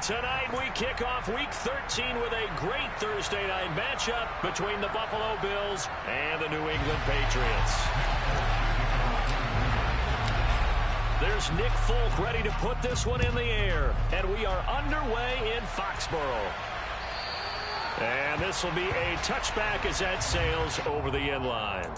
Tonight we kick off Week 13 with a great Thursday night matchup between the Buffalo Bills and the New England Patriots. There's Nick Folk ready to put this one in the air, and we are underway in Foxborough. And this will be a touchback as that sails over the end line.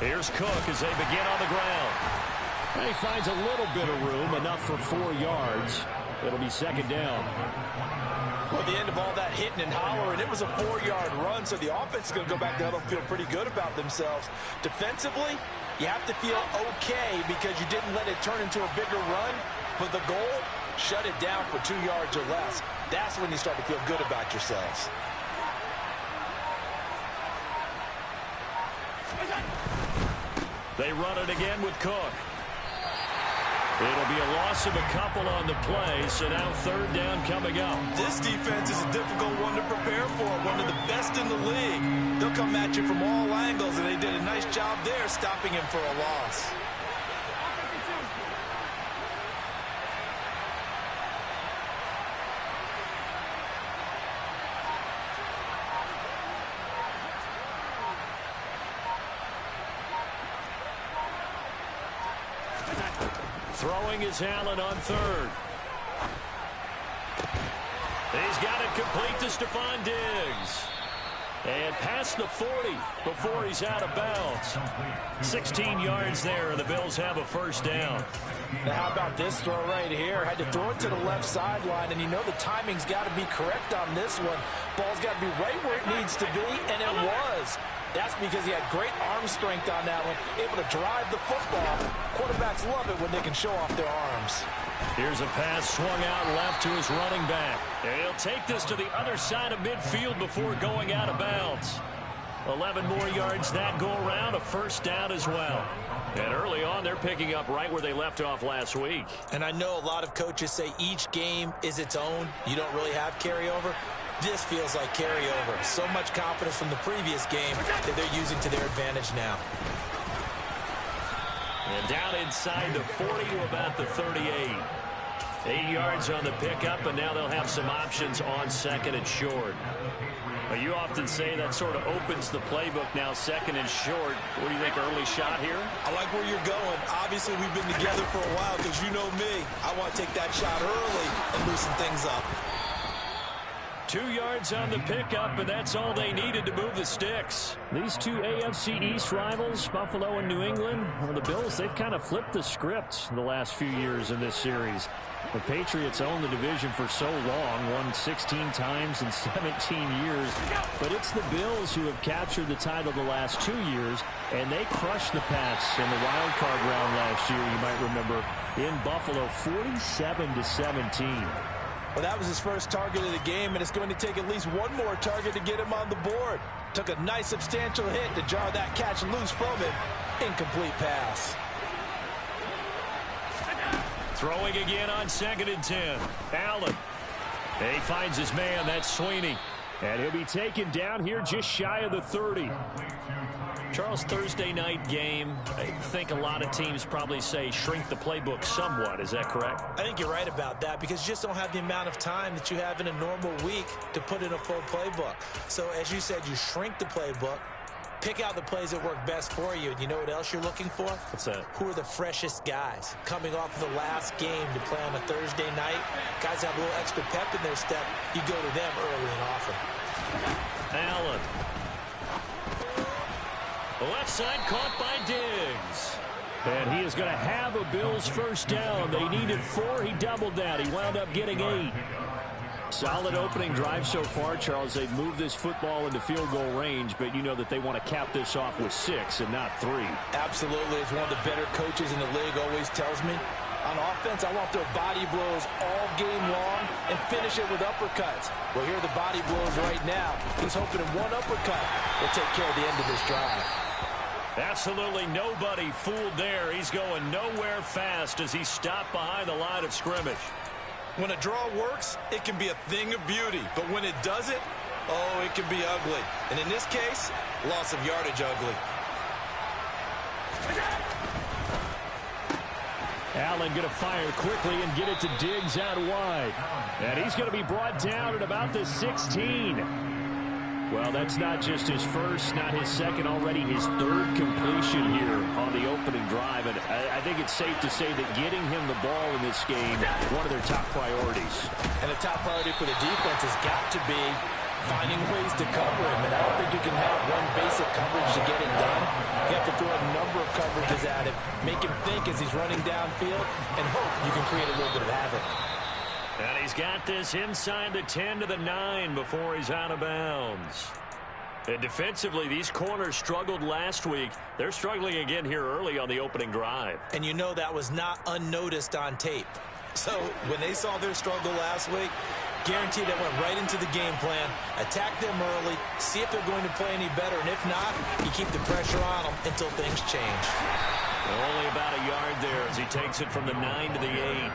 Here's Cook as they begin on the ground. And he finds a little bit of room, enough for 4 yards. It'll be second down. Well, at the end of all that hitting and hollering, it was a 4-yard run, so the offense is going to go back to huddle and feel pretty good about themselves. Defensively, you have to feel okay because you didn't let it turn into a bigger run, but the goal, shut it down for 2 yards or less. That's when you start to feel good about yourselves. They run it again with Cook. It'll be a loss of a couple on the play, so now third down coming up. This defense is a difficult one to prepare for, one of the best in the league. They'll come at you from all angles, and they did a nice job there stopping him for a loss. Throwing is Allen on third. He's got it complete to Stephon Diggs. And past the 40 before he's out of bounds. 16 yards there, and the Bills have a first down. Now, how about this throw right here? Had to throw it to the left sideline, and you know the timing's got to be correct on this one. Ball's got to be right where it needs to be, and it was. That's because he had great arm strength on that one, able to drive the football. Quarterbacks love it when they can show off their arms. Here's a pass swung out left to his running back. And he'll take this to the other side of midfield before going out of bounds. 11 more yards that go around, a first down as well. And early on, they're picking up right where they left off last week. And I know a lot of coaches say each game is its own. You don't really have carryover. This feels like carryover. So much confidence from the previous game that they're using to their advantage now. And down inside the 40 to about the 38. 8 yards on the pickup, and now they'll have some options on second and short. Well, you often say that sort of opens the playbook now, second and short. What do you think, early shot here? I like where you're going. Obviously, we've been together for a while because you know me. I want to take that shot early and loosen things up. 2 yards on the pickup, and that's all they needed to move the sticks. These two AFC East rivals, Buffalo and New England, well, the Bills, they've kind of flipped the script the last few years in this series. The Patriots own the division for so long, won 16 times in 17 years. But it's the Bills who have captured the title the last 2 years, and they crushed the Pats in the wild card round last year, you might remember, in Buffalo, 47-17. Well, that was his first target of the game, and it's going to take at least one more target to get him on the board. Took a nice substantial hit to jar that catch loose from him. Incomplete pass. Throwing again on second and 10. Allen. And he finds his man. That's Sweeney. And he'll be taken down here just shy of the 30. Charles, Thursday night game, I think a lot of teams probably say shrink the playbook somewhat. Is that correct? I think you're right about that because you just don't have the amount of time that you have in a normal week to put in a full playbook. So, as you said, you shrink the playbook, pick out the plays that work best for you. And you know what else you're looking for? What's that? Who are the freshest guys coming off of the last game to play on a Thursday night? Guys have a little extra pep in their step. You go to them early and often. Allen. Left side caught by Diggs. And he is going to have a Bills first down. They needed 4. He doubled that. He wound up getting 8. Solid opening drive so far, Charles. They've moved this football into field goal range, but you know that they want to cap this off with 6 and not 3. Absolutely. As one of the better coaches in the league always tells me, On offense, I want their body blows all game long and finish it with uppercuts. Well, here are the body blows right now. He's hoping in one uppercut will take care of the end of this drive. Absolutely nobody fooled there. He's going nowhere fast as he stopped behind the line of scrimmage. When a draw works, it can be a thing of beauty. But when it doesn't, oh, it can be ugly. And in this case, loss of yardage ugly. Allen going to fire quickly and get it to Diggs out wide. And he's going to be brought down at about the 16. Well, that's not just his first, not his second, already his third completion here on the opening drive. And I think it's safe to say that getting him the ball in this game is one of their top priorities. And the top priority for the defense has got to be finding ways to cover him. And I don't think you can have one basic coverage to get it done. You have to throw a number of coverages at him, make him think as he's running downfield, and hope you can create a little bit of havoc. And he's got this inside the 10 to the 9 before he's out of bounds. And defensively, these corners struggled last week. They're struggling again here early on the opening drive. And you know that was not unnoticed on tape. So when they saw their struggle last week, guaranteed that went right into the game plan. Attack them early, see if they're going to play any better. And if not, you keep the pressure on them until things change. Only about a yard there as he takes it from the 9 to the 8.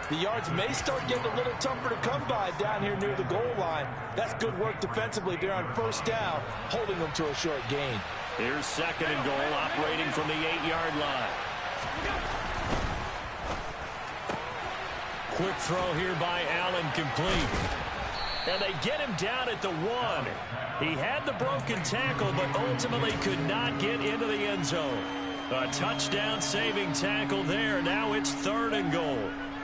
The yards may start getting a little tougher to come by down here near the goal line. That's good work defensively there on first down, holding them to a short gain. Here's second and goal, operating from the 8-yard line. Quick throw here by Allen, complete. And they get him down at the 1. He had the broken tackle, but ultimately could not get into the end zone. A touchdown-saving tackle there. Now it's third and goal.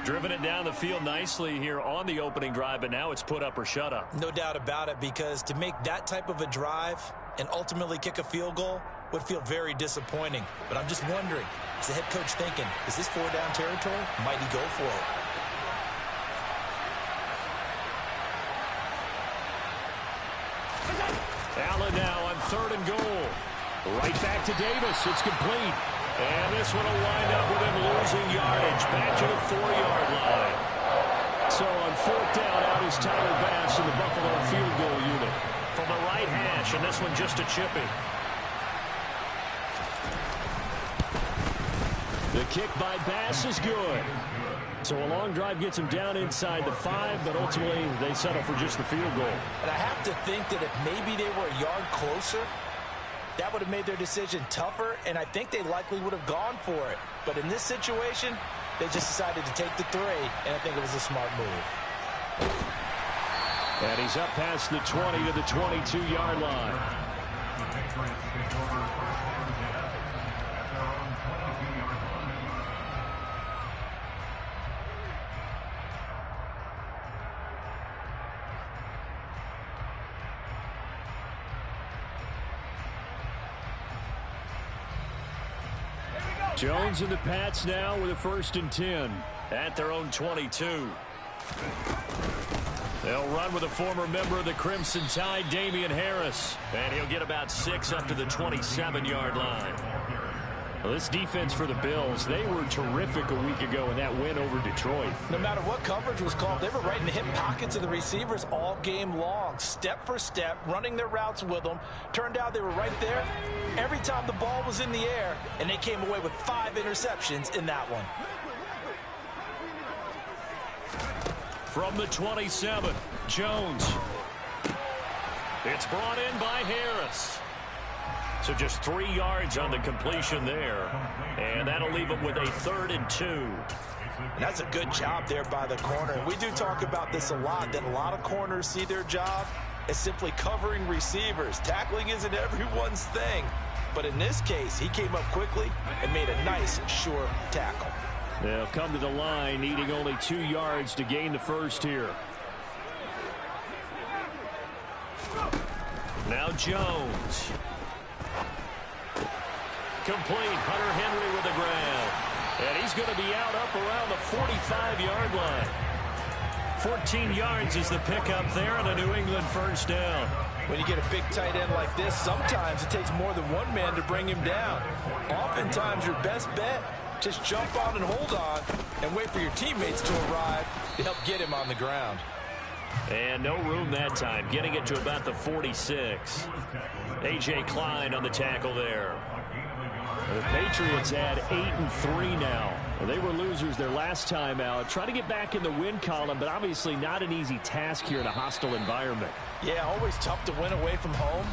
Driven it down the field nicely here on the opening drive, but now it's put up or shut up. No doubt about it, because to make that type of a drive and ultimately kick a field goal would feel very disappointing. But I'm just wondering, is the head coach thinking, is this 4-down territory? Might he go for it? Allen now on third and goal. Right back to Davis. It's complete. And this one will wind up with him losing yardage back to the 4-yard line. So on fourth down, out is Tyler Bass in the Buffalo field goal unit. From the right hash, and this one just a chippy. The kick by Bass is good. So a long drive gets him down inside the 5, but ultimately they settle for just the field goal. And I have to think that if maybe they were a yard closer, that would have made their decision tougher, and I think they likely would have gone for it. But in this situation, they just decided to take the 3, and I think it was a smart move. And he's up past the 20 to the 22-yard line. Jones and the Pats now with a 1st and 10 at their own 22. They'll run with a former member of the Crimson Tide, Damian Harris, and he'll get about 6 up to the 27-yard line. Well, this defense for the Bills, they were terrific a week ago in that win over Detroit. No matter what coverage was called, they were right in the hip pockets of the receivers all game long, step for step, running their routes with them. Turned out they were right there every time the ball was in the air, and they came away with 5 interceptions in that one. From the 27, Jones. It's brought in by Harris. So just 3 yards on the completion there. And that'll leave them with a 3rd and 2. And that's a good job there by the corner. We do talk about this a lot, that a lot of corners see their job as simply covering receivers. Tackling isn't everyone's thing. But in this case, he came up quickly and made a nice, sure tackle. They'll come to the line, needing only 2 yards to gain the first here. Now Jones. Complete. Hunter Henry with the grab. And he's going to be out up around the 45-yard line. 14 yards is the pickup there on a New England 1st down. When you get a big tight end like this, sometimes it takes more than one man to bring him down. Oftentimes, your best bet Just jump on and hold on and wait for your teammates to arrive to help get him on the ground. And no room that time, getting it to about the 46. A.J. Klein on the tackle there. The Patriots add 8-3 now. They were losers their last time out. Try to get back in the win column, but obviously not an easy task here in a hostile environment. Yeah, always tough to win away from home.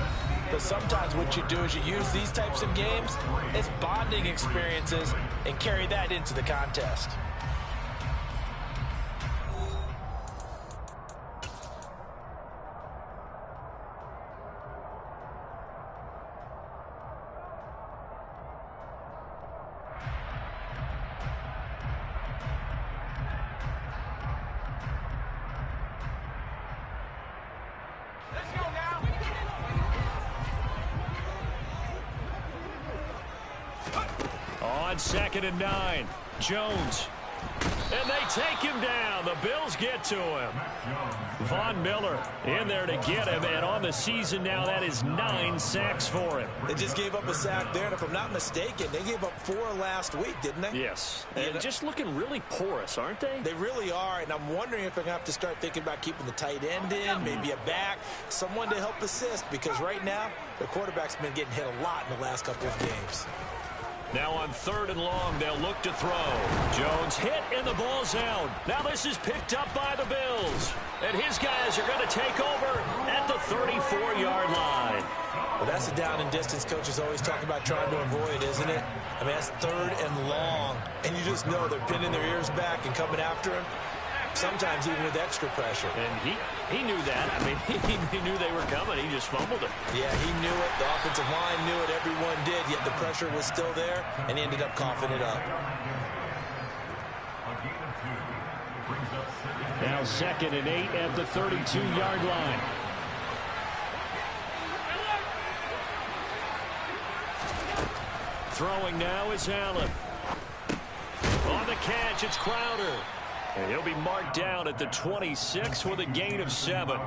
But sometimes what you do is you use these types of games as bonding experiences and carry that into the contest. On 2nd and 9, Jones. And they take him down. The Bills get to him. Von Miller in there to get him. And on the season now, that is 9 sacks for him. They just gave up a sack there. And if I'm not mistaken, they gave up 4 last week, didn't they? Yes. And just looking really porous, aren't they? They really are. And I'm wondering if they're going to have to start thinking about keeping the tight end in, maybe a back, someone to help assist. Because right now, their quarterback's been getting hit a lot in the last couple of games. Now on 3rd and long, they'll look to throw. Jones hit and the ball's out. Now this is picked up by the Bills. And his guys are going to take over at the 34-yard line. Well, that's a down and distance coaches always talk about trying to avoid, isn't it? I mean, that's 3rd and long. And you just know they're pinning their ears back and coming after him. Sometimes even with extra pressure. And he knew that. I mean, he knew they were coming. He just fumbled it. Yeah, he knew it. The offensive line knew it. Everyone did. Yet the pressure was still there, and he ended up coughing it up. Now 2nd and 8 at the 32-yard line. Throwing now is Allen. On the catch, it's Crowder. And he'll be marked down at the 26 with a gain of 7.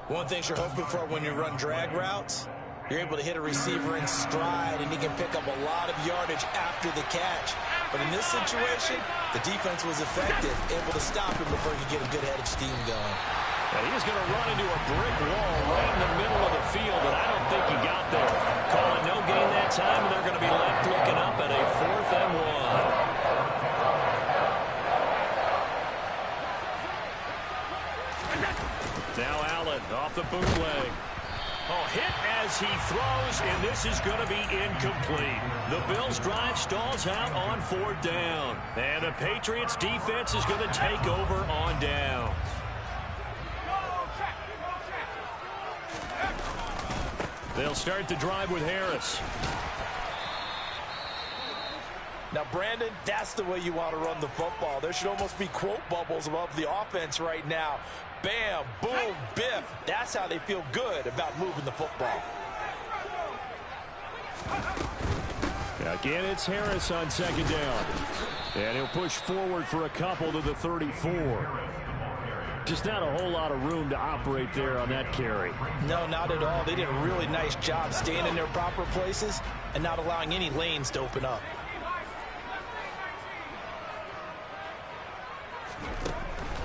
One thing you're hoping for when you run drag routes, you're able to hit a receiver in stride, and he can pick up a lot of yardage after the catch. But in this situation, the defense was effective, able to stop him before he could get a good head of steam going. And he's going to run into a brick wall right in the middle of the field, and I don't think he got there. Calling no gain that time, and they're going to be left looking up at a 4th and 1. Now Allen off the bootleg. Oh, hit as he throws, and this is going to be incomplete. The Bills' drive stalls out on 4th down. And the Patriots' defense is going to take over on downs. They'll start the drive with Harris. Now, Brandon, that's the way you want to run the football. There should almost be quote bubbles above the offense right now. Bam, boom, biff. That's how they feel good about moving the football. Again, it's Harris on 2nd down. And he'll push forward for a couple to the 34. Just not a whole lot of room to operate there on that carry. No, not at all. They did a really nice job staying in their proper places and not allowing any lanes to open up.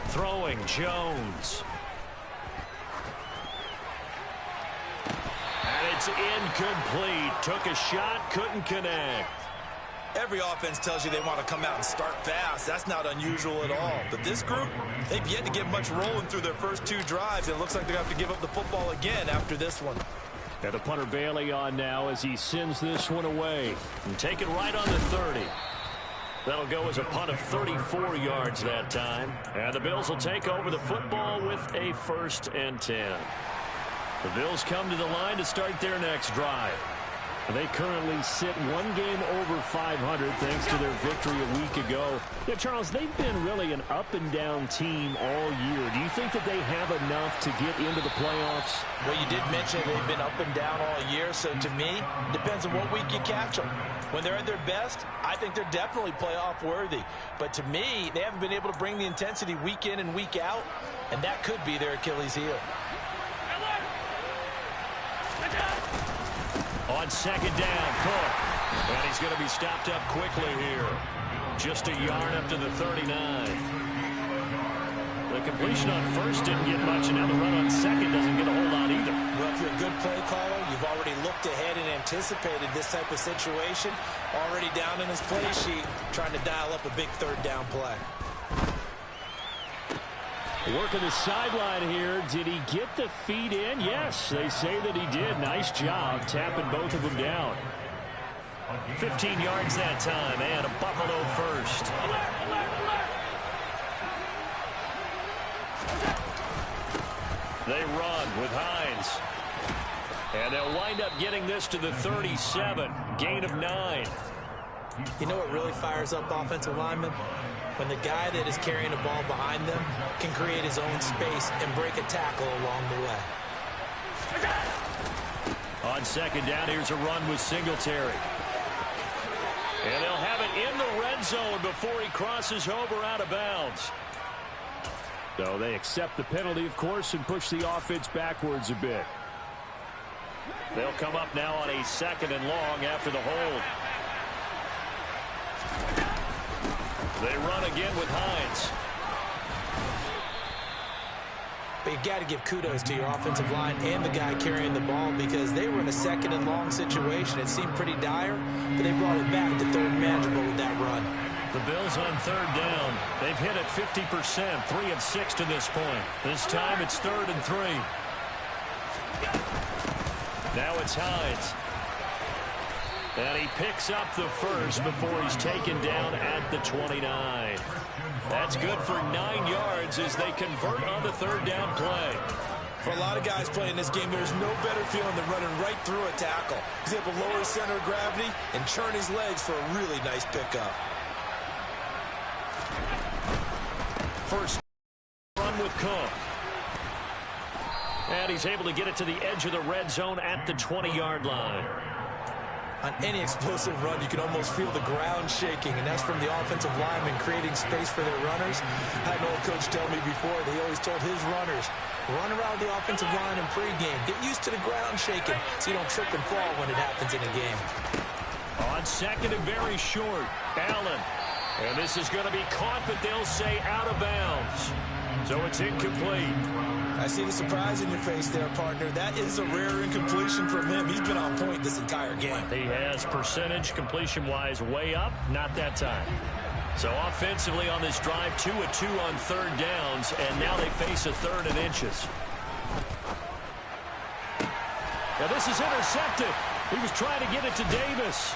Throwing, Jones. And it's incomplete. Took a shot, couldn't connect. Every offense tells you they want to come out and start fast. That's not unusual at all. But this group, they've yet to get much rolling through their first 2 drives. It looks like they're going to have to give up the football again after this one. And the punter Bailey on now as he sends this one away. And take it right on the 30. That'll go as a punt of 34 yards that time. And the Bills will take over the football with a 1st and 10. The Bills come to the line to start their next drive. They currently sit 1 game over 500 thanks to their victory a week ago. Yeah, Charles, they've been really an up-and-down team all year. Do you think that they have enough to get into the playoffs? Well, you did mention they've been up and down all year, so to me, depends on what week you catch them. When they're at their best, I think they're definitely playoff-worthy. But to me, they haven't been able to bring the intensity week in and week out, and that could be their Achilles heel. On 2nd down, Cook. And he's going to be stopped up quickly here. Just a yard up to the 39. The completion on first didn't get much, and now the run on second doesn't get a whole lot either. Well, if you're a good play caller, you've already looked ahead and anticipated this type of situation. Already down in his play sheet, trying to dial up a big third down play. Working the sideline here. Did he get the feet in? Yes, they say that he did. Nice job tapping both of them down. 15 yards that time, and a Buffalo first. They run with Hines. And they'll wind up getting this to the 37. Gain of 9. You know what really fires up offensive linemen? When the guy that is carrying the ball behind them can create his own space and break a tackle along the way. On second down, here's a run with Singletary. And they'll have it in the red zone before he crosses over out of bounds. So they accept the penalty, of course, and push the offense backwards a bit. They'll come up now on a second and long after the hold. They run again with Hines. But you got to give kudos to your offensive line and the guy carrying the ball, because they were in a second and long situation. It seemed pretty dire, but they brought it back to third manageable with that run. The Bills on third down. They've hit it 50%, 3 of 6 to this point. This time it's 3rd and 3. Now it's Hines. And he picks up the first before he's taken down at the 29. That's good for 9 yards as they convert on the third down play. For a lot of guys playing this game, there's no better feeling than running right through a tackle. He's able to lower his center of gravity and churn his legs for a really nice pickup. First run with Cook. And he's able to get it to the edge of the red zone at the 20-yard line. On any explosive run, you can almost feel the ground shaking, and that's from the offensive linemen creating space for their runners. I had an old coach tell me before, they always told his runners, run around the offensive line in pregame. Get used to the ground shaking so you don't trip and fall when it happens in a game. On second and very short, Allen. And this is going to be caught, but they'll say out of bounds. So it's incomplete. I see the surprise in your face there, partner. That is a rare incompletion from him. He's been on point this entire game. He has percentage completion-wise way up, not that time. So offensively on this drive, 2 of 2 on third downs, and now they face a 3rd and inches. Now this is intercepted. He was trying to get it to Davis.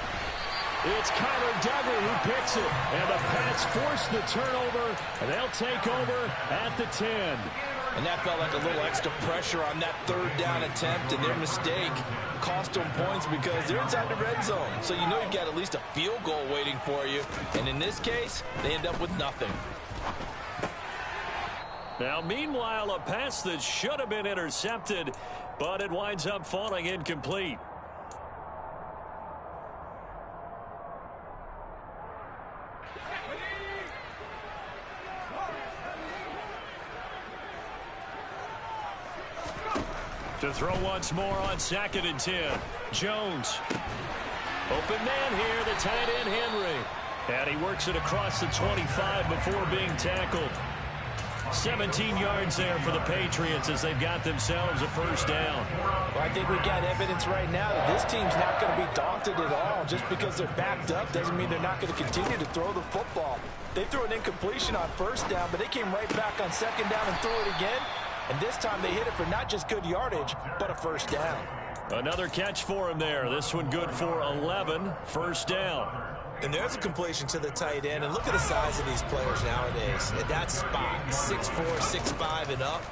It's Kyler Duggar who picks it, and the Pats force the turnover, and they'll take over at the 10. And that felt like a little extra pressure on that third down attempt, and their mistake cost them points because they're inside the red zone. So you know you've got at least a field goal waiting for you. And in this case, they end up with nothing. Now, meanwhile, a pass that should have been intercepted, but it winds up falling incomplete. To throw once more on 2nd and 10. Jones. Open man here, the tight end Henry. And he works it across the 25 before being tackled. 17 yards there for the Patriots as they've got themselves a first down. Well, I think we got evidence right now that this team's not going to be daunted at all. Just because they're backed up doesn't mean they're not going to continue to throw the football. They threw an incompletion on first down, but they came right back on second down and threw it again. And this time they hit it for not just good yardage, but a first down. Another catch for him there. This one good for 11. First down. And there's a completion to the tight end. And look at the size of these players nowadays. At that spot, 6'4", 6'5", and up.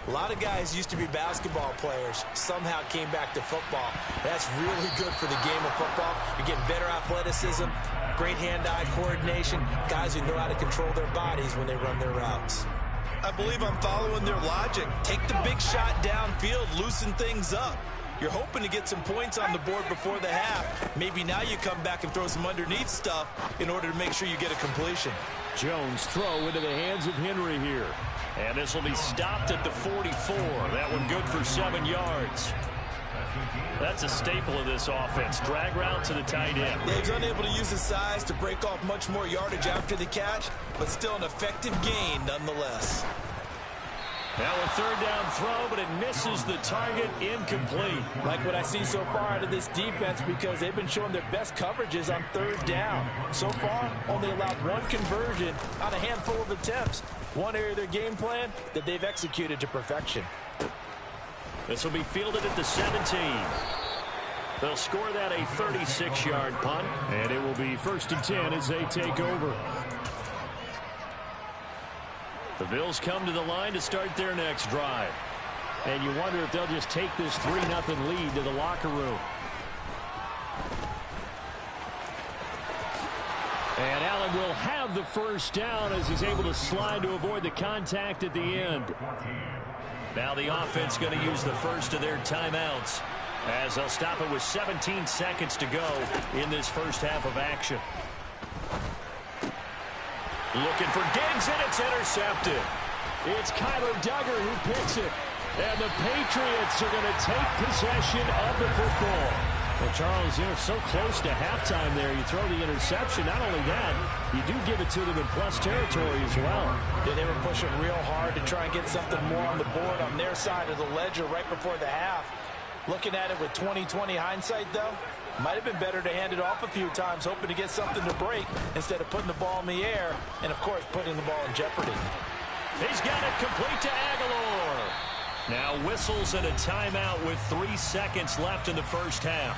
A lot of guys used to be basketball players. Somehow came back to football. That's really good for the game of football. You're getting better athleticism, great hand-eye coordination, guys who know how to control their bodies when they run their routes. I believe I'm following their logic. Take the big shot downfield, loosen things up. You're hoping to get some points on the board before the half. Maybe now you come back and throw some underneath stuff in order to make sure you get a completion. Jones throw into the hands of Henry here. And this will be stopped at the 44. That one good for 7 yards. That's a staple of this offense. Drag route to the tight end. Yeah, he's unable to use his size to break off much more yardage after the catch, but still an effective gain nonetheless. Now a third down throw, but it misses the target, incomplete. Like what I see so far out of this defense, because they've been showing their best coverages on third down. So far, only allowed one conversion on a handful of attempts. One area of their game plan that they've executed to perfection. This will be fielded at the 17. They'll score that a 36-yard punt, and it will be 1st and 10 as they take over. The Bills come to the line to start their next drive. And you wonder if they'll just take this 3-0 lead to the locker room. And Allen will have the first down as he's able to slide to avoid the contact at the end. Now the offense going to use the first of their timeouts as they'll stop it with 17 seconds to go in this first half of action. Looking for Diggs, and it's intercepted. It's Kyler Duggar who picks it. And the Patriots are going to take possession of the football. Well, Charles, you're so close to halftime there. You throw the interception. Not only that, you do give it to them in plus territory as well. Yeah, they were pushing real hard to try and get something more on the board on their side of the ledger right before the half. Looking at it with 20/20 hindsight, though, might have been better to hand it off a few times, hoping to get something to break instead of putting the ball in the air and, of course, putting the ball in jeopardy. He's got it complete to Aguilar. Now whistles and a timeout with 3 seconds left in the first half.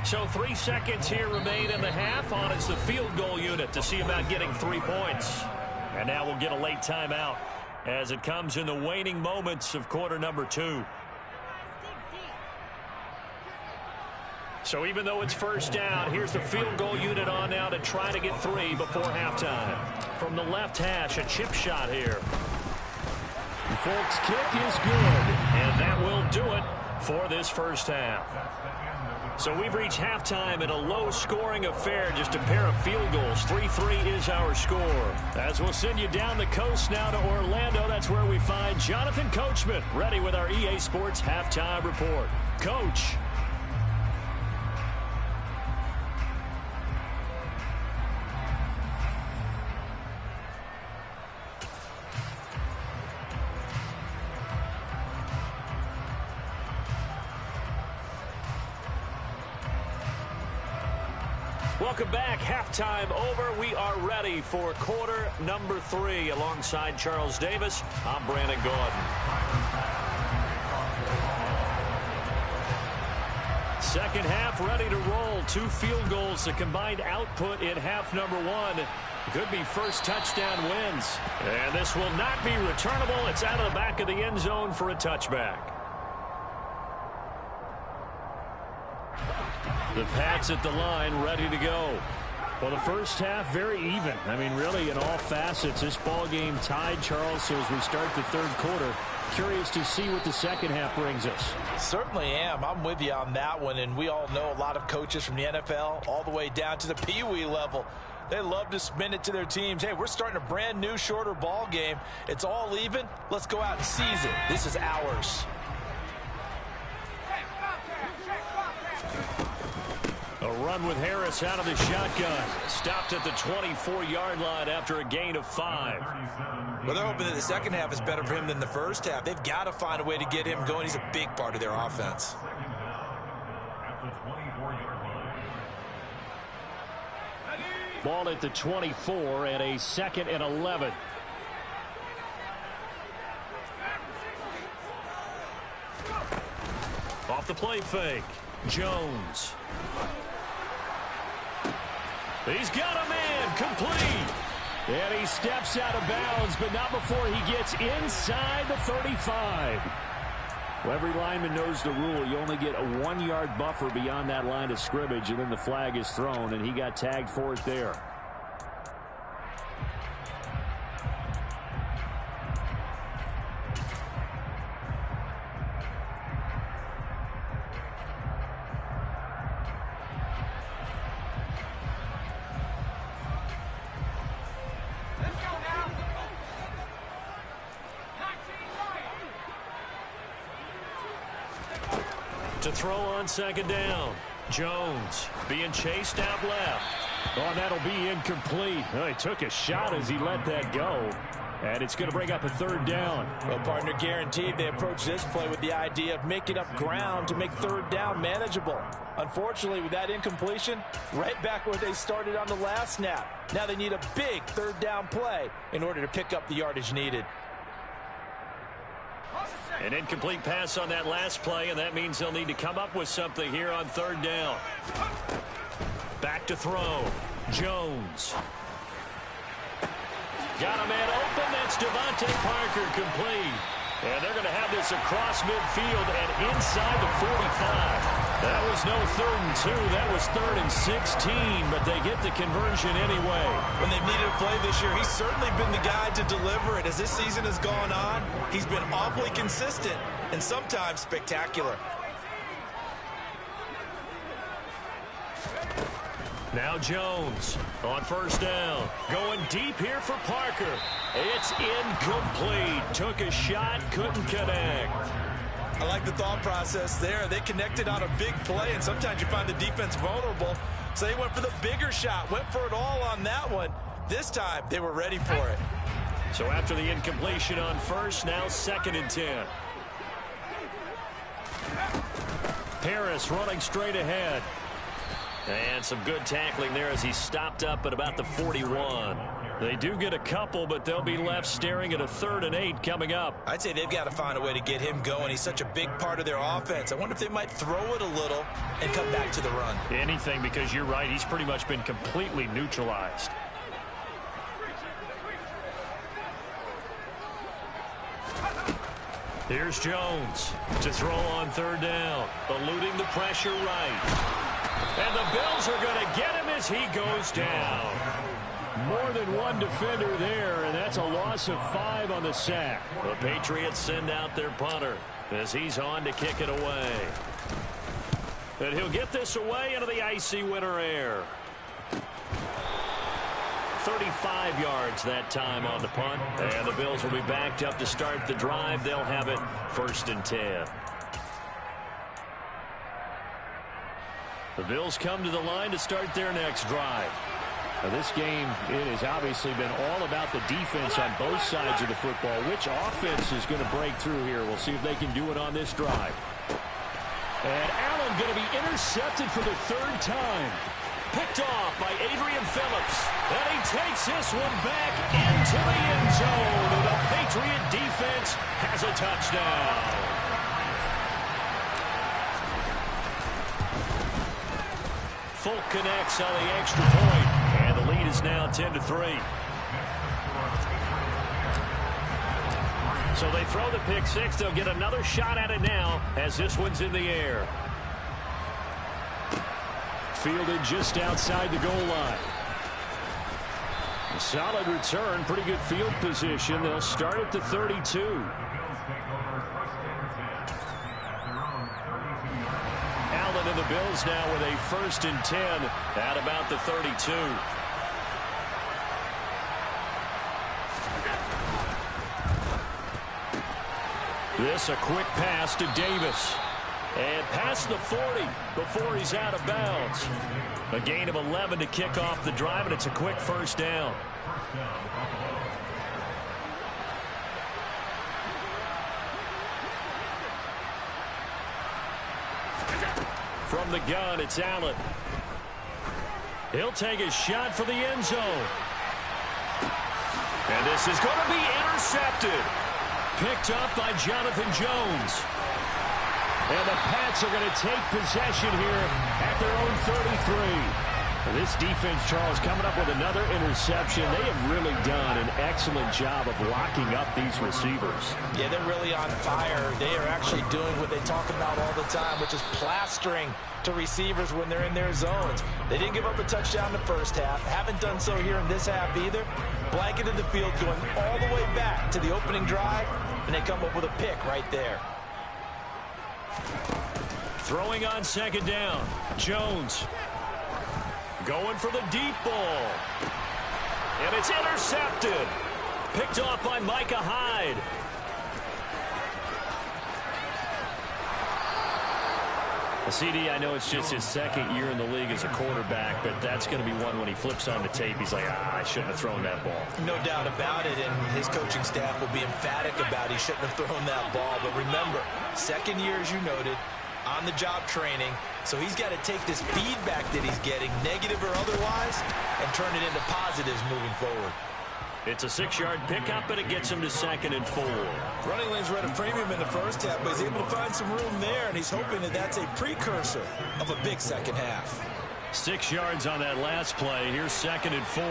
So 3 seconds here remain in the half. On is the field goal unit to see about getting 3 points. And now we'll get a late timeout as it comes in the waning moments of quarter number 2. So even though it's first down, here's the field goal unit on now to try to get 3 before halftime. From the left hash, a chip shot here. The Folks' kick is good, and that will do it for this first half. So we've reached halftime in a low-scoring affair, just a pair of field goals. 3-3 is our score. As we'll send you down the coast now to Orlando, that's where we find Jonathan Coachman, ready with our EA Sports Halftime Report. Coach. Welcome back. Halftime over. We are ready for quarter number 3. Alongside Charles Davis, I'm Brandon Gordon. Second half ready to roll. 2 field goals, the combined output in half number 1. Could be first touchdown wins. And this will not be returnable. It's out of the back of the end zone for a touchback. The Pats at the line, ready to go. Well, the first half, very even. I mean, really, in all facets, this ball game tied, Charles. So as we start the third quarter, curious to see what the second half brings us. Certainly am. I'm with you on that one. And we all know a lot of coaches from the NFL all the way down to the Pee Wee level. They love to spin it to their teams. Hey, we're starting a brand new, shorter ball game. It's all even. Let's go out and seize it. This is ours. A run with Harris out of the shotgun. Stopped at the 24-yard line after a gain of 5. Well, they're hoping that the second half is better for him than the first half. They've got to find a way to get him going. He's a big part of their offense. Ball at the 24 and a 2nd and 11. Off the play fake. Jones. He's got a man complete. And he steps out of bounds, but not before he gets inside the 35. Well, every lineman knows the rule. You only get a 1-yard buffer beyond that line of scrimmage, and then the flag is thrown, and he got tagged for it there. To throw on second down. Jones being chased out left. Oh, and that'll be incomplete. Oh, he took a shot as he let that go. And it's going to bring up a third down. Well, partner, guaranteed they approach this play with the idea of making up ground to make third down manageable. Unfortunately, with that incompletion, right back where they started on the last snap. Now they need a big third down play in order to pick up the yardage needed. An incomplete pass on that last play, and that means they'll need to come up with something here on third down. Back to throw. Jones. Got a man open. That's Devontae Parker complete. And they're going to have this across midfield and inside the 45. That was no 3rd and 2. That was 3rd and 16, but they get the conversion anyway. When they've needed a play this year, he's certainly been the guy to deliver it. As this season has gone on, he's been awfully consistent and sometimes spectacular. Now Jones on first down. Going deep here for Parker. It's incomplete. Took a shot, couldn't connect. I like the thought process there. They connected on a big play, and sometimes you find the defense vulnerable. So they went for the bigger shot, went for it all on that one. This time, they were ready for it. So after the incompletion on first, now 2nd and 10. Harris running straight ahead. And some good tackling there as he stopped up at about the 41. They do get a couple, but they'll be left staring at a 3rd and 8 coming up. I'd say they've got to find a way to get him going. He's such a big part of their offense. I wonder if they might throw it a little and come back to the run. Anything, because you're right. He's pretty much been completely neutralized. Here's Jones to throw on third down. Eluding the pressure right. And the Bills are going to get him as he goes down. More than one defender there, and that's a loss of 5 on the sack. The Patriots send out their punter as he's on to kick it away. And he'll get this away into the icy winter air. 35 yards that time on the punt. And the Bills will be backed up to start the drive. They'll have it 1st and 10. The Bills come to the line to start their next drive. Now this game, it has obviously been all about the defense on both sides of the football. Which offense is going to break through here? We'll see if they can do it on this drive. And Allen going to be intercepted for the 3rd time. Picked off by Adrian Phillips. And he takes this one back into the end zone. And the Patriot defense has a touchdown. Folk connects on the extra point, and the lead is now 10-3. So they throw the pick six. They'll get another shot at it now as this one's in the air. Fielded just outside the goal line. A solid return, pretty good field position. They'll start at the 32. And the Bills now with a 1st and 10 at about the 32. This a quick pass to Davis. And past the 40 before he's out of bounds. A gain of 11 to kick off the drive, and it's a quick 1st down. From the gun, it's Allen. He'll take a shot for the end zone. And this is going to be intercepted. Picked up by Jonathan Jones. And the Pats are going to take possession here at their own 33. This defense, Charles, coming up with another interception. They have really done an excellent job of locking up these receivers. Yeah, they're really on fire. They are actually doing what they talk about all the time, which is plastering to receivers when they're in their zones. They didn't give up a touchdown in the first half. Haven't done so here in this half either. Blanket in the field going all the way back to the opening drive, and they come up with a pick right there. Throwing on second down. Jones. Going for the deep ball. And it's intercepted. Picked off by Micah Hyde. CD, I know it's just his second year in the league as a quarterback, but that's going to be one when he flips on the tape. He's like, I shouldn't have thrown that ball. No doubt about it, and his coaching staff will be emphatic about he shouldn't have thrown that ball. But remember, second year, as you noted, on-the-job training, so he's got to take this feedback that he's getting, negative or otherwise, and turn it into positives moving forward. It's a 6-yard pickup, and it gets him to 2nd and 4. Running lanes were at a premium in the first half, but he's able to find some room there, and he's hoping that that's a precursor of a big second half. 6 yards on that last play. Here's 2nd and 4.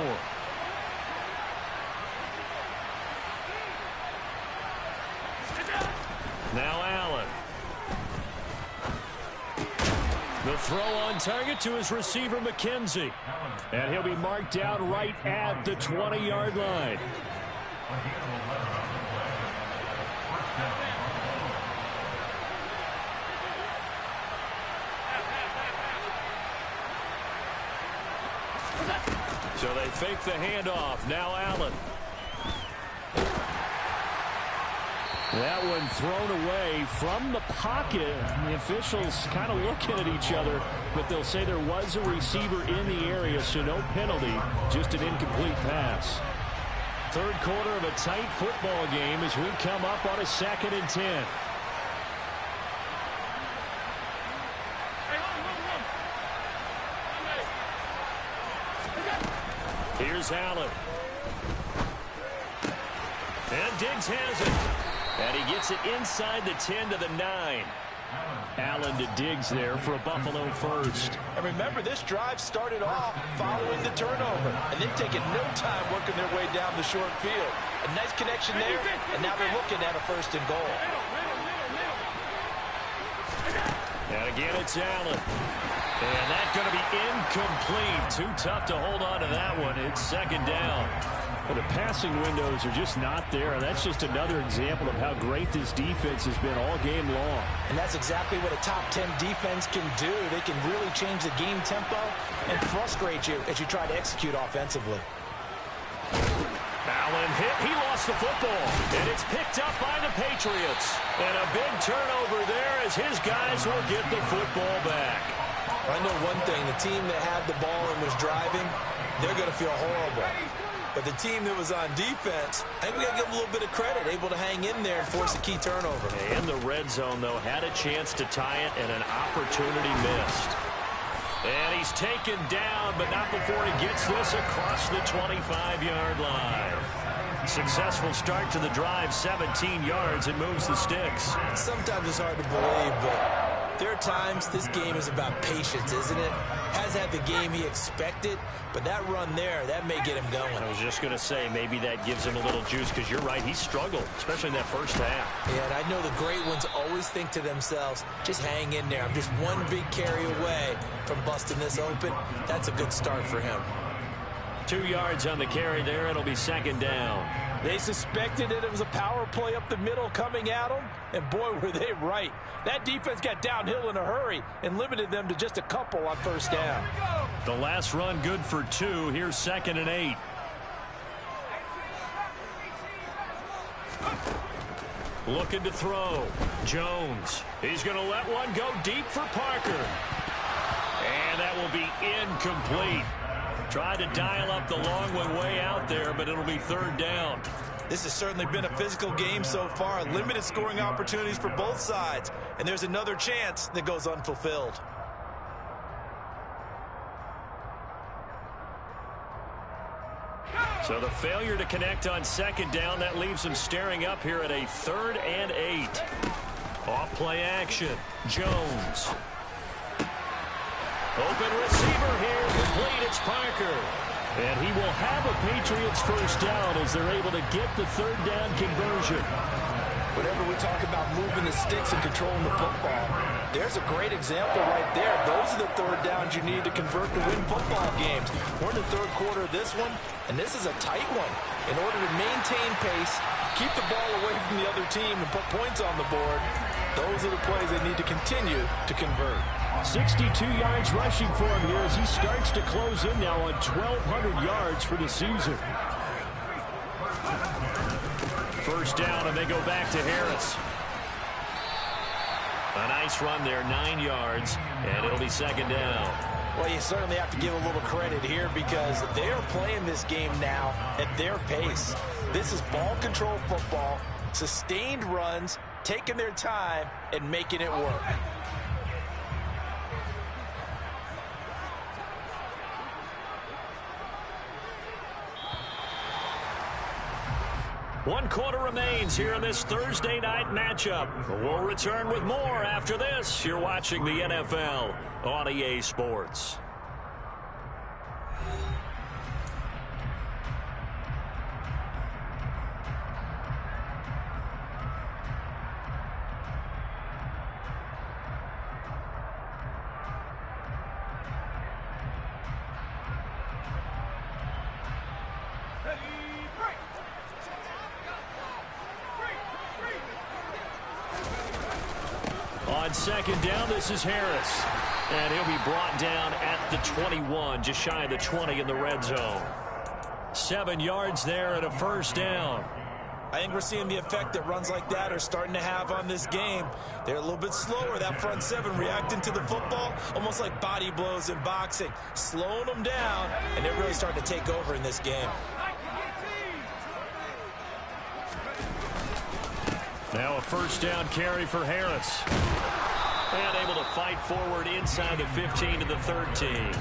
Now Allen. The throw on target to his receiver, McKenzie. And he'll be marked down right at the 20-yard line. So they fake the handoff. Now Allen. That one thrown away from the pocket. The officials kind of looking at each other, but they'll say there was a receiver in the area, so no penalty, just an incomplete pass. Third quarter of a tight football game as we come up on a 2nd and 10. Here's Allen. And Diggs has it. And he gets it inside the 10 to the 9. Allen to Diggs there for a Buffalo first. And remember, this drive started off following the turnover. And they've taken no time working their way down the short field. A nice connection there, and now they're looking at a 1st and goal. And again, it's Allen. And that's going to be incomplete. Too tough to hold on to that one. It's 2nd down. But the passing windows are just not there. And that's just another example of how great this defense has been all game long. And that's exactly what a top 10 defense can do. They can really change the game tempo and frustrate you as you try to execute offensively. Allen hit. He lost the football. And it's picked up by the Patriots. And a big turnover there as his guys will get the football back. I know one thing. The team that had the ball and was driving, they're going to feel horrible. But the team that was on defense, I think we got to give them a little bit of credit, able to hang in there and force a key turnover. In the red zone, though, had a chance to tie it and an opportunity missed. And he's taken down, but not before he gets this across the 25-yard line. Successful start to the drive, 17 yards, and moves the sticks. Sometimes it's hard to believe, but there are times this game is about patience, isn't it? Has had the game he expected, but that run there, that may get him going. I was just going to say, maybe that gives him a little juice, because you're right, he struggled, especially in that first half. Yeah, and I know the great ones always think to themselves, just hang in there. I'm just one big carry away from busting this open. That's a good start for him. 2 yards on the carry there. It'll be 2nd down. They suspected that it was a power play up the middle coming at them, and boy, were they right. That defense got downhill in a hurry and limited them to just a couple on 1st down. The last run good for 2. Here's 2nd and 8. Looking to throw. Jones. He's going to let one go deep for Parker. And that will be incomplete. Tried to dial up the long one way out there, but it'll be 3rd down. This has certainly been a physical game so far. Limited scoring opportunities for both sides. And there's another chance that goes unfulfilled. So the failure to connect on 2nd down, that leaves him staring up here at a 3rd and 8. Off play action. Jones. Open receiver here, complete, it's Parker. And he will have a Patriots 1st down as they're able to get the 3rd down conversion. Whenever we talk about moving the sticks and controlling the football, there's a great example right there. Those are the 3rd downs you need to convert to win football games. We're in the 3rd quarter of this one, and this is a tight one. In order to maintain pace, keep the ball away from the other team, and put points on the board, those are the plays they need to continue to convert. 62 yards rushing for him here as he starts to close in now on 1,200 yards for the season. 1st down, and they go back to Harris. A nice run there, 9 yards, and it'll be second down. Well, you certainly have to give a little credit here because they are playing this game now at their pace. This is ball control football, sustained runs, taking their time and making it work. One quarter remains here in this Thursday night matchup. We'll return with more after this. You're watching the NFL on EA Sports. On second down, this is Harris. And he'll be brought down at the 21, just shy of the 20 in the red zone. 7 yards there and a first down. I think we're seeing the effect that runs like that are starting to have on this game. They're a little bit slower, that front seven reacting to the football, almost like body blows in boxing, slowing them down, and they're really starting to take over in this game. Now a first down carry for Harris. And able to fight forward inside the 15 to the 13.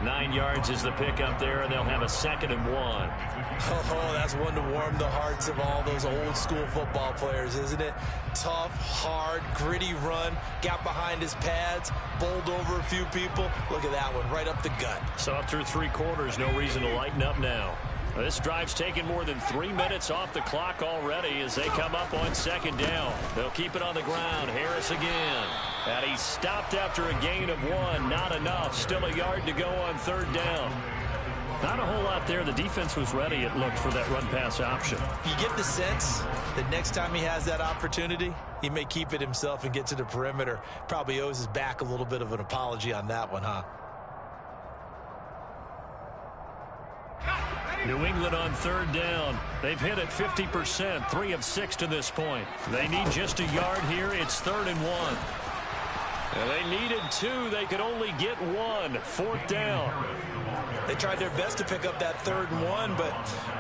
9 yards is the pickup there, and they'll have a 2nd and 1. Oh, that's one to warm the hearts of all those old school football players, isn't it? Tough, hard, gritty run, got behind his pads, bowled over a few people. Look at that one, right up the gut. So through 3 quarters, no reason to lighten up now. This drive's taken more than 3 minutes off the clock already as they come up on second down. They'll keep it on the ground. Harris again. And he stopped after a gain of 1. Not enough. Still a yard to go on third down. Not a whole lot there. The defense was ready, it looked, for that run-pass option. You get the sense that next time he has that opportunity, he may keep it himself and get to the perimeter. Probably owes his back a little bit of an apology on that one, huh? New England on third down. They've hit it 50%, 3 of 6 to this point. They need just a yard here. It's 3rd and 1. And they needed 2. They could only get 1. 4th down. They tried their best to pick up that 3rd and 1, but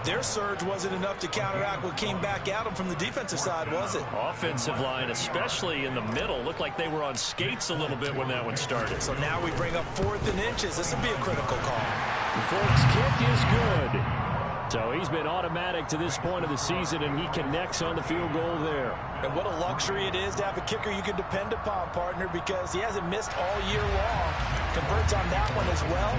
their surge wasn't enough to counteract what came back at them from the defensive side, was it? Offensive line, especially in the middle, looked like they were on skates a little bit when that one started. So now we bring up 4th and inches. This will be a critical call. The Folks kick is good. So he's been automatic to this point of the season, and he connects on the field goal there. And what a luxury it is to have a kicker you can depend upon, partner, because he hasn't missed all year long. Converts on that one as well.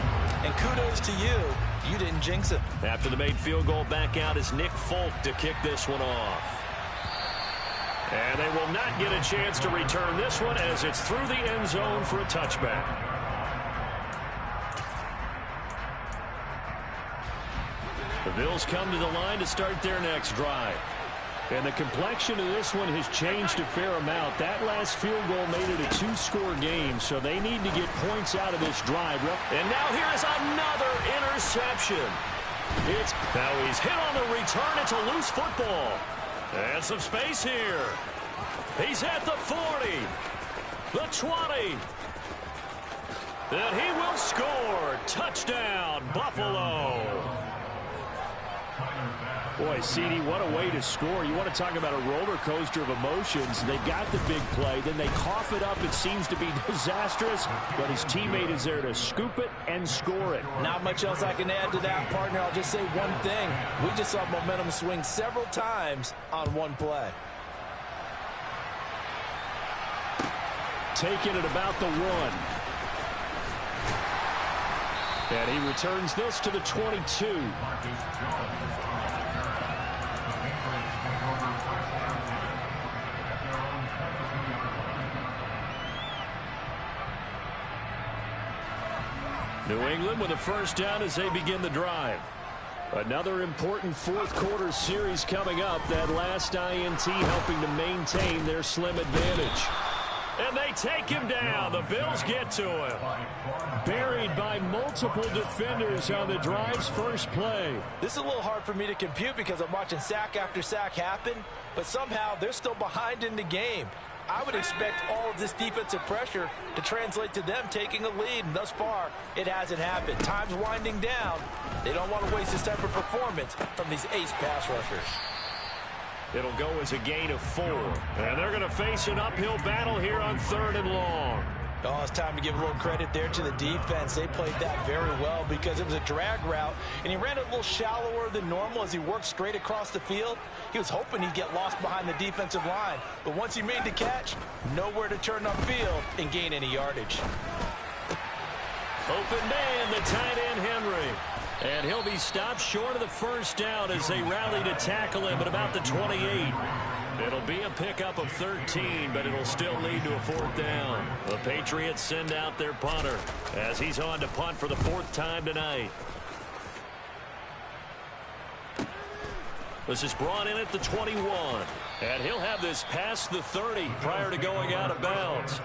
And kudos to you. You didn't jinx him. After the made field goal, back out is Nick Folk to kick this one off. And they will not get a chance to return this one as it's through the end zone for a touchback. The Bills come to the line to start their next drive. And the complexion of this one has changed a fair amount. That last field goal made it a 2-score game, so they need to get points out of this drive. And now here is another interception. Now he's hit on the return. It's a loose football. And some space here. He's at the 40, the 20. And he will score. Touchdown, Buffalo. Boy, CD, what a way to score. You want to talk about a roller coaster of emotions. They got the big play, then they cough it up. It seems to be disastrous, but his teammate is there to scoop it and score it. Not much else I can add to that, partner. I'll just say one thing. We just saw momentum swing several times on one play. Taking it about the 1. And he returns this to the 22. New England with a first down as they begin the drive. Another important fourth quarter series coming up. That last INT helping to maintain their slim advantage. And they take him down. The Bills get to him. Buried by multiple defenders on the drive's first play. This is a little hard for me to compute because I'm watching sack after sack happen, but somehow they're still behind in the game. I would expect all of this defensive pressure to translate to them taking a lead, and thus far, it hasn't happened. Time's winding down. They don't want to waste this type of performance from these ace pass rushers. It'll go as a gain of 4. And they're going to face an uphill battle here on 3rd and long. Oh, it's time to give a little credit there to the defense. They played that very well because it was a drag route, and he ran it a little shallower than normal as he worked straight across the field. He was hoping he'd get lost behind the defensive line, but once he made the catch, nowhere to turn upfield and gain any yardage. Open man, the tight end Henry. And he'll be stopped short of the first down as they rally to tackle him at about the 28. It'll be a pickup of 13, but it'll still lead to a 4th down. The Patriots send out their punter as he's on to punt for the 4th time tonight. This is brought in at the 21. And he'll have this past the 30 prior to going out of bounds.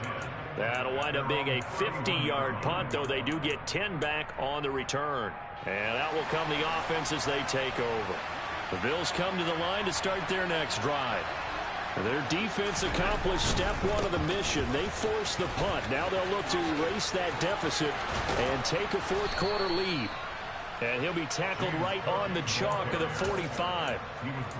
That'll wind up being a 50-yard punt, though they do get 10 back on the return. And out will come the offense as they take over. The Bills come to the line to start their next drive. Their defense accomplished step 1 of the mission. They forced the punt. Now they'll look to erase that deficit and take a 4th quarter lead. And he'll be tackled right on the chalk of the 45.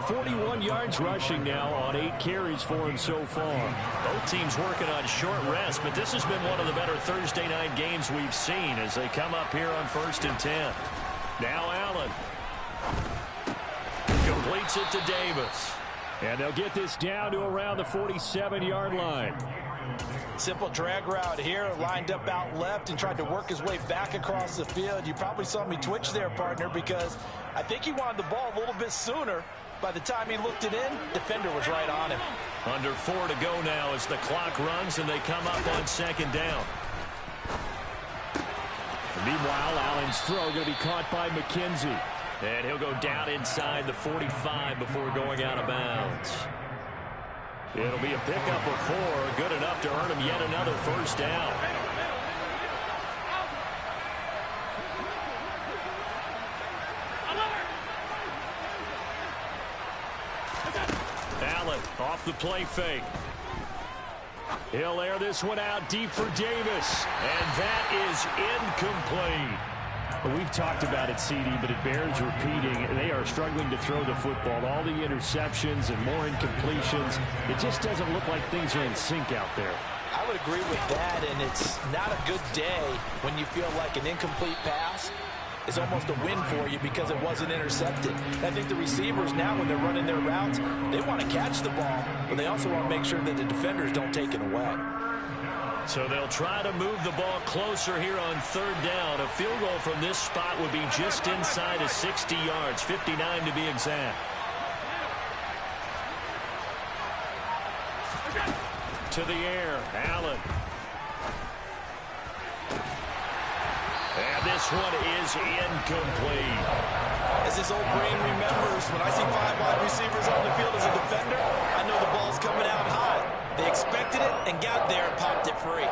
41 yards rushing now on 8 carries for him so far. Both teams working on short rest, but this has been one of the better Thursday night games we've seen as they come up here on 1st and 10. Now Allen completes it to Davis. And they'll get this down to around the 47-yard line. Simple drag route here, lined up out left and tried to work his way back across the field. You probably saw me twitch there, partner, because I think he wanted the ball a little bit sooner. By the time he looked it in, defender was right on him. Under 4 to go now as the clock runs and they come up on 2nd down. Meanwhile, Allen's throw going to be caught by McKenzie. And he'll go down inside the 45 before going out of bounds. It'll be a pickup of 4, good enough to earn him yet another 1st down. Allen off the play fake. He'll air this one out deep for Davis, and that is incomplete. We've talked about it, CD, but it bears repeating. They are struggling to throw the football. All the interceptions and more incompletions. It just doesn't look like things are in sync out there. I would agree with that, and it's not a good day when you feel like an incomplete pass is almost a win for you because it wasn't intercepted. I think the receivers now, when they're running their routes, they want to catch the ball, but they also want to make sure that the defenders don't take it away. So they'll try to move the ball closer here on 3rd down. A field goal from this spot would be just inside of 60 yards, 59 to be exact. To the air, Allen. And this one is incomplete. As this old brain remembers, when I see 5 wide receivers on the field as a defender, I know the ball's coming out high. They expected it and got there and popped it free.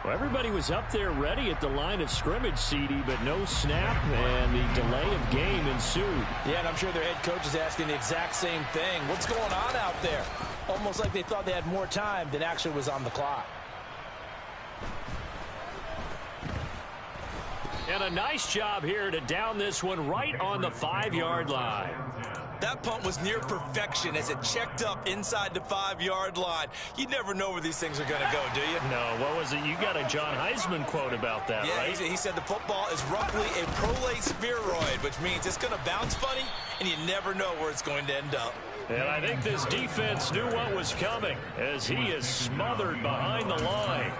Well, everybody was up there ready at the line of scrimmage, CD, but no snap, and the delay of game ensued. Yeah, and I'm sure their head coach is asking the exact same thing. What's going on out there? Almost like they thought they had more time than actually was on the clock. And a nice job here to down this one right on the 5-yard line. That punt was near perfection as it checked up inside the 5-yard line. You never know where these things are going to go, do you? No, what was it? You got a John Heisman quote about that, yeah, right? He said the football is roughly a prolate spheroid, which means it's going to bounce funny, and you never know where it's going to end up. And I think this defense knew what was coming as he is smothered behind the line.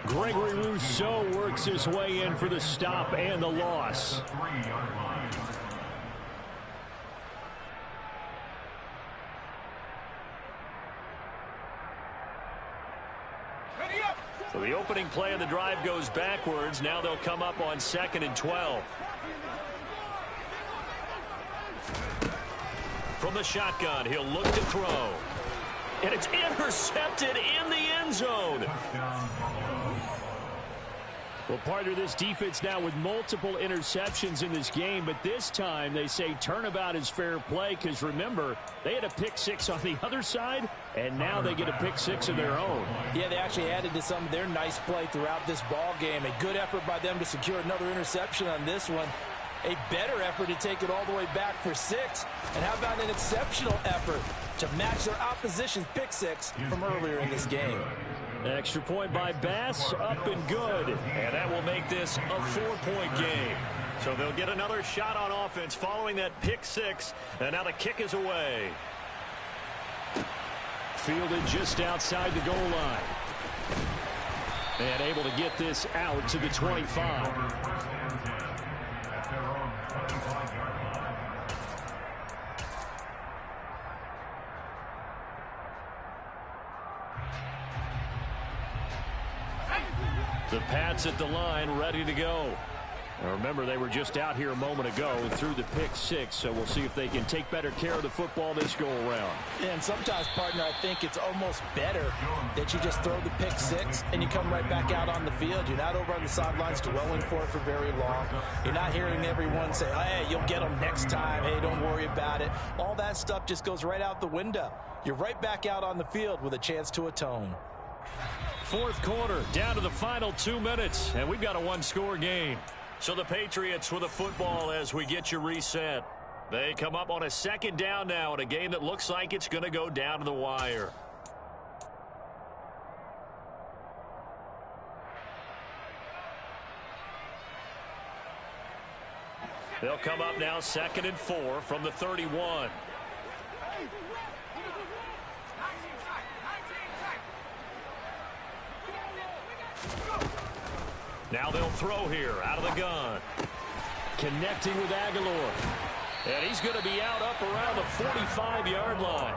Gregory Rousseau works his way in for the stop and the loss. opening play of the drive goes backwards. Now they'll come up on 2nd and 12. From the shotgun, he'll look to throw. And it's intercepted in the end zone. Well, partner, this defense now with multiple interceptions in this game, but this time they say turnabout is fair play because, remember, they had a pick six on the other side, and now they get a pick six of their own. Yeah, they actually added to some of their nice play throughout this ball game. A good effort by them to secure another interception on this one. A better effort to take it all the way back for 6. And how about an exceptional effort to match their opposition's pick six from earlier in this game? Extra point by Bass, up and good. And that will make this a 4-point game. So they'll get another shot on offense following that pick six. And now the kick is away. Fielded just outside the goal line. And able to get this out to the 25. The Pats at the line, ready to go. Now remember, they were just out here a moment ago through the pick six, so we'll see if they can take better care of the football this go-around. And sometimes, partner, I think it's almost better that you just throw the pick six and you come right back out on the field. You're not over on the sidelines dwelling for it for very long. You're not hearing everyone say, hey, you'll get them next time. Hey, don't worry about it. All that stuff just goes right out the window. You're right back out on the field with a chance to atone. Fourth quarter, down to the final 2 minutes, and we've got a one-score game. So the Patriots with a football as we get you reset. They come up on a 2nd down now in a game that looks like it's going to go down to the wire. They'll come up now 2nd and 4 from the 31. Now they'll throw here out of the gun. Connecting with Aguilar. And he's going to be out up around the 45-yard line.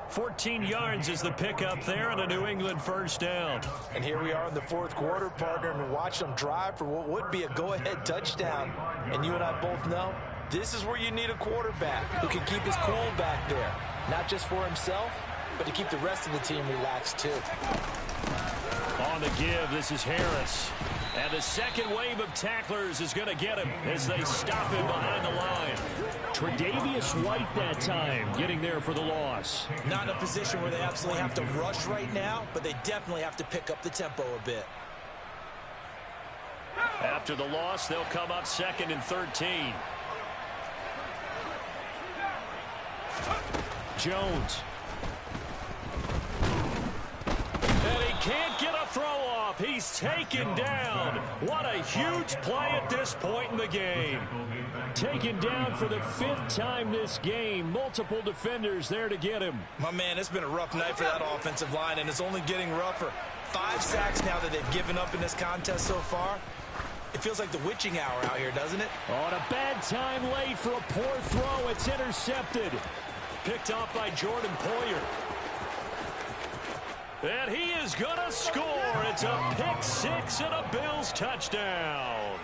14 yards is the pickup there and a New England first down. And here we are in the fourth quarter, partner, and watch them drive for what would be a go-ahead touchdown. And you and I both know this is where you need a quarterback who can keep his cool back there. Not just for himself, but to keep the rest of the team relaxed too. On the give, this is Harris. And the second wave of tacklers is going to get him as they stop him behind the line. Tre'Davious White that time getting there for the loss. Not in a position where they absolutely have to rush right now, but they definitely have to pick up the tempo a bit. After the loss, they'll come up 2nd and 13. Jones. And he can't get a throw off. He's taken down. What a huge play at this point in the game. Taken down for the 5th time this game. Multiple defenders there to get him. My man, it's been a rough night for that offensive line, and it's only getting rougher. 5 sacks now that they've given up in this contest so far. It feels like the witching hour out here, doesn't it? On a bad time late for a poor throw. It's intercepted. Picked off by Jordan Poyer. And he is going to score. It's a pick six and a Bills touchdown.